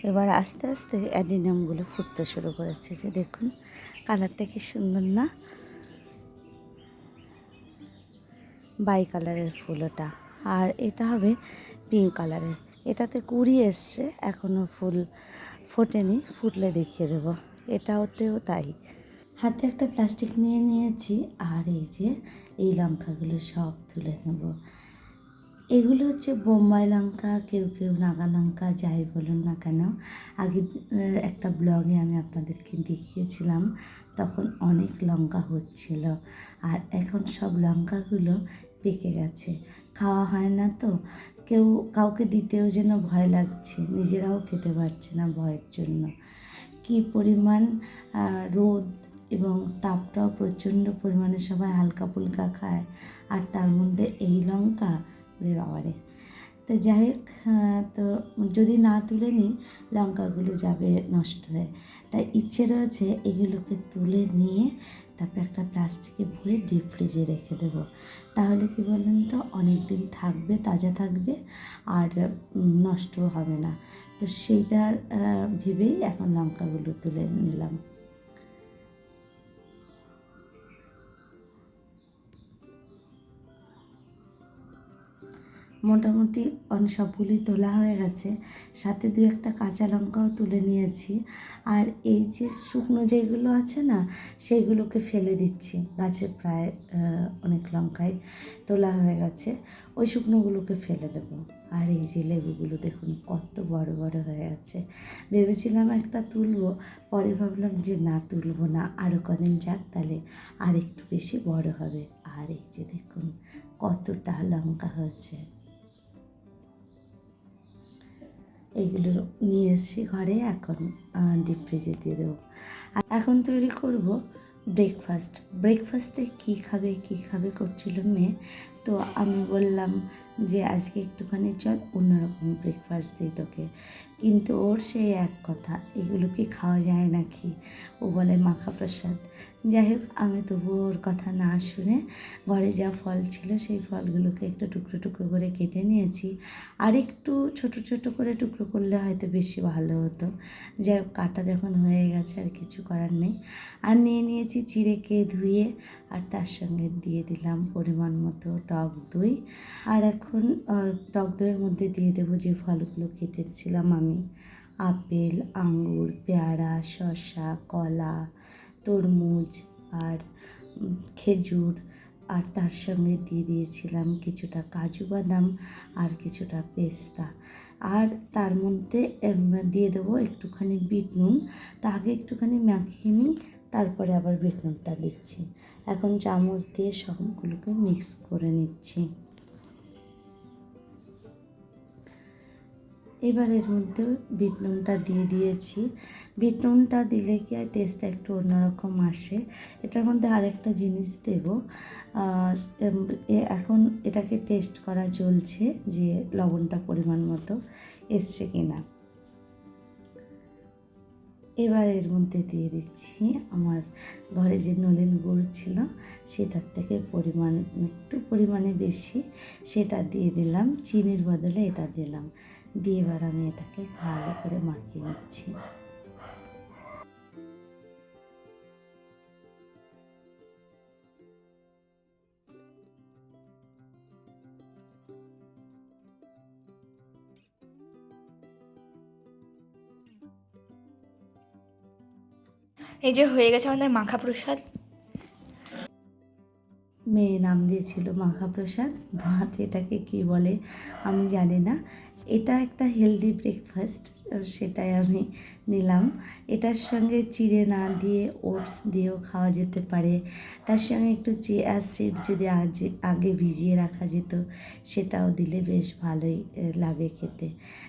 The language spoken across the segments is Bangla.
এবার আস্তে আস্তে অ্যাডিনিয়ামগুলো ফুটতে শুরু করেছে। যে দেখুন কালারটা কি সুন্দর না, বাই কালারের ফুল ওটা। আর এটা হবে পিঙ্ক কালারের। এটাতে কুড়ি এসছে, এখনও ফুল ফোটেনি, ফুটলে দেখিয়ে দেবো। এটাতেও তাই। হাতে একটা প্লাস্টিক নিয়ে নিয়েছি, আর এই যে এই লঙ্কাগুলো সব তুলে নেব। এগুলো হচ্ছে বোম্বাই লঙ্কা, কেউ কেউ নাগা লঙ্কা, যাই বলুন না কেন। আগে একটা ব্লগে আমি আপনাদেরকে দেখিয়েছিলাম, তখন অনেক লঙ্কা হচ্ছিল। আর এখন সব লঙ্কাগুলো পেকে গেছে, খাওয়া হয় না তো, কাউকে দিতেও যেন ভয় লাগছে, নিজেরাও খেতে পারছে না ভয়ের জন্য। কী পরিমাণ রোদ এবং তাপটাও প্রচণ্ড পরিমাণে, সবাই হালকা ফুলকা খায়, আর তার মধ্যে এই লঙ্কা, ওরে বাবারে। তো যাই হোক, তো যদি না তুলে নিই লঙ্কাগুলো যাবে নষ্ট হয়ে। তাই ইচ্ছে রয়েছে এগুলোকে তুলে নিয়ে তারপর একটা প্লাস্টিকে ভরে ডিপ ফ্রিজে রেখে দেবো। তাহলে কি বলেন তো, অনেক দিন থাকবে, তাজা থাকবে, আর নষ্টও হবে না। তো সেইটার ভেবেই এখন লঙ্কাগুলো তুলে নিলাম। মোটামুটি সবগুলোই তোলা হয়ে গেছে, সাথে দু একটা কাঁচা লঙ্কাও তুলে নিয়েছি। আর এই যে শুকনো যেগুলো আছে না, সেইগুলোকে ফেলে দিচ্ছি। গাছে প্রায় অনেক লঙ্কাই তোলা হয়ে গেছে, ওই শুকনোগুলোকে ফেলে দেবো। আর এই যে লেবুগুলো দেখুন কত বড় বড় হয়ে গেছে। ভেবেছিলাম একটা তুলবো, পরে ভাবলাম যে না, তুলবো না, আরও কদিন যাক, তাহলে আর একটু বেশি বড় হবে। আর এই যে দেখুন কতটা লঙ্কা হয়েছে। এইগুলো নিয়ে এসেছি ঘরে, এখন ডিপ ফ্রিজে দিয়ে দেবো। আর এখন তৈরি করব ব্রেকফাস্টে কী খাবে করছিল মেয়ে। তো আমি বললাম যে আজকে একটুখানি চল অন্যরকম ব্রেকফাস্ট দিই তোকে। কিন্তু ওর সেই এক কথা, এগুলো কি খাওয়া যায় নাকি, ও বলে মাখা প্রসাদ। যাই হোক, আমি তবু ওর কথা না শুনে ঘরে যা ফল ছিল সেই ফলগুলোকে একটু টুকরো টুকরো করে কেটে নিয়েছি। আর একটু ছোট ছোট করে টুকরো করলে হয়তো বেশি ভালো হতো। যাই হোক, কাটা যখন হয়ে গেছে আর কিছু করার নেই। আর নিয়ে নিয়েছি চিড়েকে ধুয়ে, আর তার সঙ্গে দিয়ে দিলাম পরিমাণ মতো টক দই। আর এখন টক দইয়ের মধ্যে দিয়ে দেবো যে ফলগুলো কেটেছিলাম আমি, আপেল, আঙ্গুর, পেয়ারা, শসা, কলা, তরমুজ আর খেজুর। আর তার সঙ্গে দিয়ে দিয়েছিলাম কিছুটা কাজু বাদাম আর কিছুটা পেস্তা। আর তার মধ্যে দিয়ে দেবো একটুখানি বিট নুন। তা আগে একটুখানি মাখিয়ে নিই, তারপরে আবার বিট নুনটা দিচ্ছি। এখন চামচ দিয়ে সবগুলোকে মিক্স করে নিচ্ছি। এবার এর মধ্যে বিট নুনটা দিয়ে দিয়েছি। বিট নুনটা দিলে কি আর টেস্টটা একটু অন্যরকম আসে। এটার মধ্যে আরেকটা জিনিস দেব, এখন এটাকে টেস্ট করা চলছে যে লবণটা পরিমাণ মতো এসছে কিনা। এবার এর মধ্যে দিয়ে দিচ্ছি আমার ঘরে যে নলেন গুড় ছিল, সেটার থেকে একটু পরিমাণে বেশি, সেটা দিয়ে দিলাম। চিনির বদলে এটা দিলাম। দিয়ে এবার আমি এটাকে ভালো করে মাখিয়ে নিচ্ছি। এই যে হয়ে গেছে আমাদের মাখা প্রসাদ। মেয়ে নাম দিয়েছিল মাখা প্রসাদ, বাট এটাকে কী বলে আমি জানি না। এটা একটা হেলদি ব্রেকফাস্ট, সেটাই আমি নিলাম। এটার সঙ্গে চিড়ে না দিয়ে ওটস দিয়েও খাওয়া যেতে পারে। তার সঙ্গে একটু চিয়া সিড যদি আগে ভিজিয়ে রাখা যেত, সেটাও দিলে বেশ ভালোই লাগে খেতে।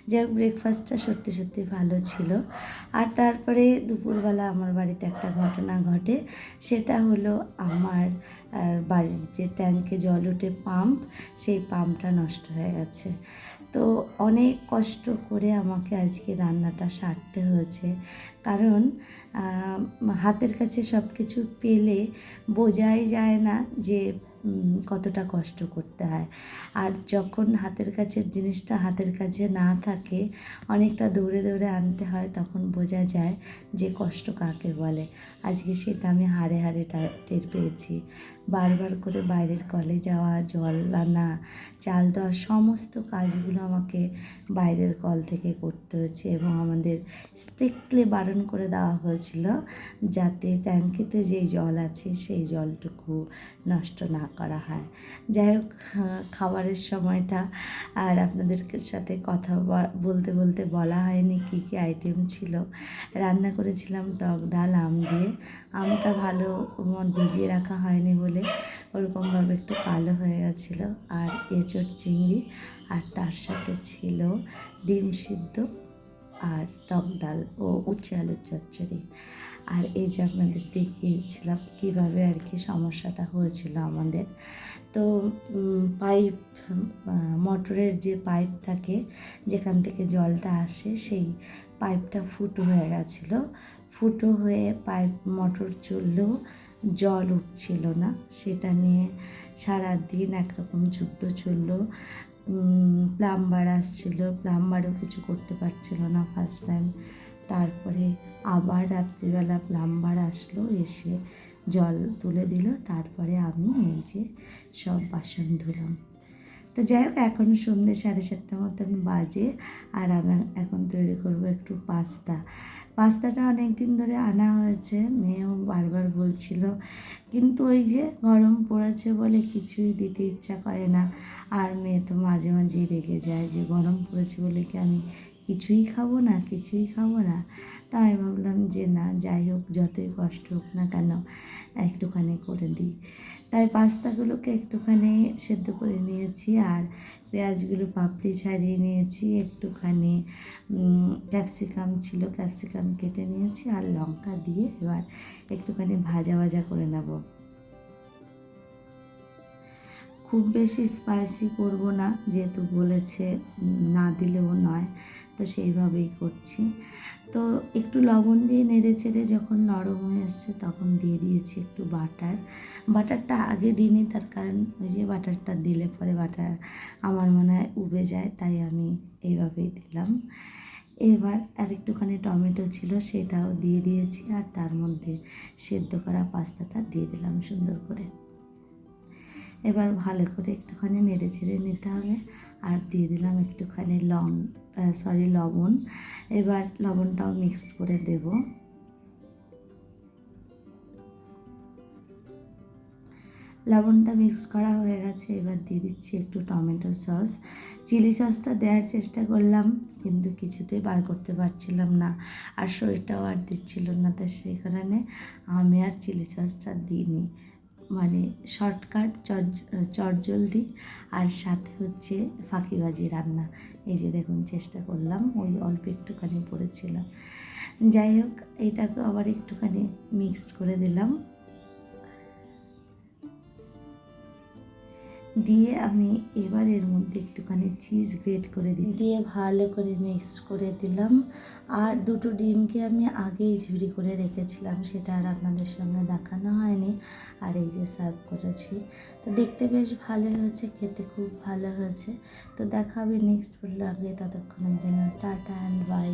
যাই হোক, ব্রেকফাস্টটা সত্যি সত্যি ভালো ছিল। আর তারপরে দুপুরবেলা আমার বাড়িতে একটা ঘটনা ঘটে। সেটা হলো আমার বাড়ির যে ট্যাঙ্কে জল ওঠে পাম্প, সেই পাম্পটা নষ্ট হয়ে গেছে। তো অনেক কষ্ট করে আমাকে আজকে রান্নাটা সারতে হয়েছে, কারণ হাতের কাছে সব কিছু পেলে বোঝাই যায় না যে কতটা কষ্ট করতে হয়। আর যখন হাতের কাছের জিনিসটা হাতের কাছে না থাকে, অনেকটা দৌড়ে দৌড়ে আনতে হয়, তখন বোঝা যায় যে কষ্ট কাকে বলে। আজকে সেটা আমি হাড়ে হাড়ে টের পেয়েছি। বারবার করে বাইরের কলে যাওয়া, জল আনা, চাল দেওয়া, সমস্ত কাজগুলো আমাকে বাইরের কল থেকে করতে হয়েছে এবং আমাদের স্ট্রিক্টলি বারণ করে দেওয়া হয়েছিল যাতে ট্যাঙ্কিতে যেই জল আছে সেই জলটুকু নষ্ট না করা হয়। যাই হোক, খাবারের সময়টা আর আপনাদের সাথে কথা বলতে বলতে বলা হয়নি কী কী আইটেম ছিল। রান্না করেছিলাম টক ডাল আম দিয়ে। আমটা ভালো ভিজিয়ে রাখা হয়নি বলে ওরকমভাবে একটু কালো হয়ে গেছিলো। আর এঁচোড় চিংড়ি, আর তার সাথে ছিল ডিম সিদ্ধ আর টক ডাল ও উচ্ছে আলুর চচ্চড়ি। আর এই যে আপনাদের দেখিয়েছিলাম কীভাবে আর কি সমস্যাটা হয়েছিল আমাদের। তো পাইপ, মোটরের যে পাইপ থাকে যেখান থেকে জলটা আসে, সেই পাইপটা ফুটো হয়ে গেছিলো। ফুটো হয়ে পাইপ মোটর চললেও জল উঠছিল না। সেটা নিয়ে সারাদিন একরকম যুদ্ধ চললো। প্লাম্বার আসছিল, প্লাম্বারও কিছু করতে পারছিল না ফার্স্ট টাইম। তারপরে আবার রাত্রিবেলা প্লাম্বার আসলো, এসে জল তুলে দিল। তারপরে আমি এই যে সব বাসন ধুলাম। তো যাই হোক, এখন সন্ধ্যে 7:30 মতন বাজে। আর আমি এখন তৈরি করব একটু পাস্তা। পাস্তাটা অনেক দিন ধরে আনা হয়েছে, মেয়েও বারবার বলছিল, কিন্তু ওই যে গরম পড়েছে বলে কিছুই দিতে ইচ্ছা করে না। আর মেয়ে তো মাঝে মাঝেই রেগে যায় যে গরম পড়েছে বলে কি আমি কিছুই খাবো না, কিছুই খাবো না। তাই ভাবলাম যে না, যাই হোক, যতই কষ্ট হোক না কেন একটুখানি করে দিই। তাই পাস্তাগুলোকে একটুখানি সেদ্ধ করে নিয়েছি, আর পেঁয়াজগুলো পাপড়ি ছাড়িয়ে নিয়েছি, একটুখানি ক্যাপসিকাম ছিল, ক্যাপসিকাম কেটে নিয়েছি, আর লঙ্কা দিয়ে এবার একটুখানি ভাজা ভাজা করে নেব। খুব বেশি স্পাইসি করব না, যেহেতু বলেছে না দিলেও নয়, তো সেইভাবেই করছি। তো একটু লবণ দিয়ে নেড়ে চেড়ে যখন নরম হয়ে এসছে তখন দিয়ে দিয়েছি একটু বাটার। বাটারটা আগে দিইনি, তার কারণ ওই যে বাটারটা দিলে পরে বাটার আমার মনে হয় উবে যায়, তাই আমি এইভাবেই দিলাম। এবার আর একটুখানি টমেটো ছিল, সেটাও দিয়ে দিয়েছি, আর তার মধ্যে সেদ্ধ করা পাস্তাটা দিয়ে দিলাম সুন্দর করে। এবার ভালো করে একটুখানি নেড়ে চেড়ে নিতে হবে, আর দিয়ে দিলাম একটুখানি লবণ। এবার লবণটাও মিক্সড করে দেব। লবণটা মিক্স করা হয়ে গেছে, এবার দিয়ে দিচ্ছি একটু টমেটো সস। চিলি সসটা দেওয়ার চেষ্টা করলাম, কিন্তু কিছুতেই বার করতে পারছিলাম না, আর শরীরটাও আর দিচ্ছিল না, তো সেই কারণে আমি আর চিলি সসটা দিইনি। মানে শর্টকাট, চটজলদি, আর সাথে হচ্ছে ফাঁকিবাজি রান্না। এই যে দেখুন, চেষ্টা করলাম, ওই অল্প একটুখানি পড়েছিল। যাই হোক, এইটাকে আবার একটুখানি মিক্সড করে দিলাম। দিয়ে আমি এবার এর মধ্যে একটুখানি চিজ গ্রেট করে দিয়ে ভালো করে মিক্স করে দিলাম। আর দুটো ডিমকে আমি আগেই ঝুরি করে রেখেছিলাম, সেটা আর আপনাদের সঙ্গে দেখানো হয়নি। আর এই যে সার্ভ করেছি, তো দেখতে বেশ ভালো হয়েছে, খেতে খুব ভালো হয়েছে। তো দেখা হবে নেক্সট ব্লগে, ততক্ষণের জন্য টাটা অ্যান্ড বাই।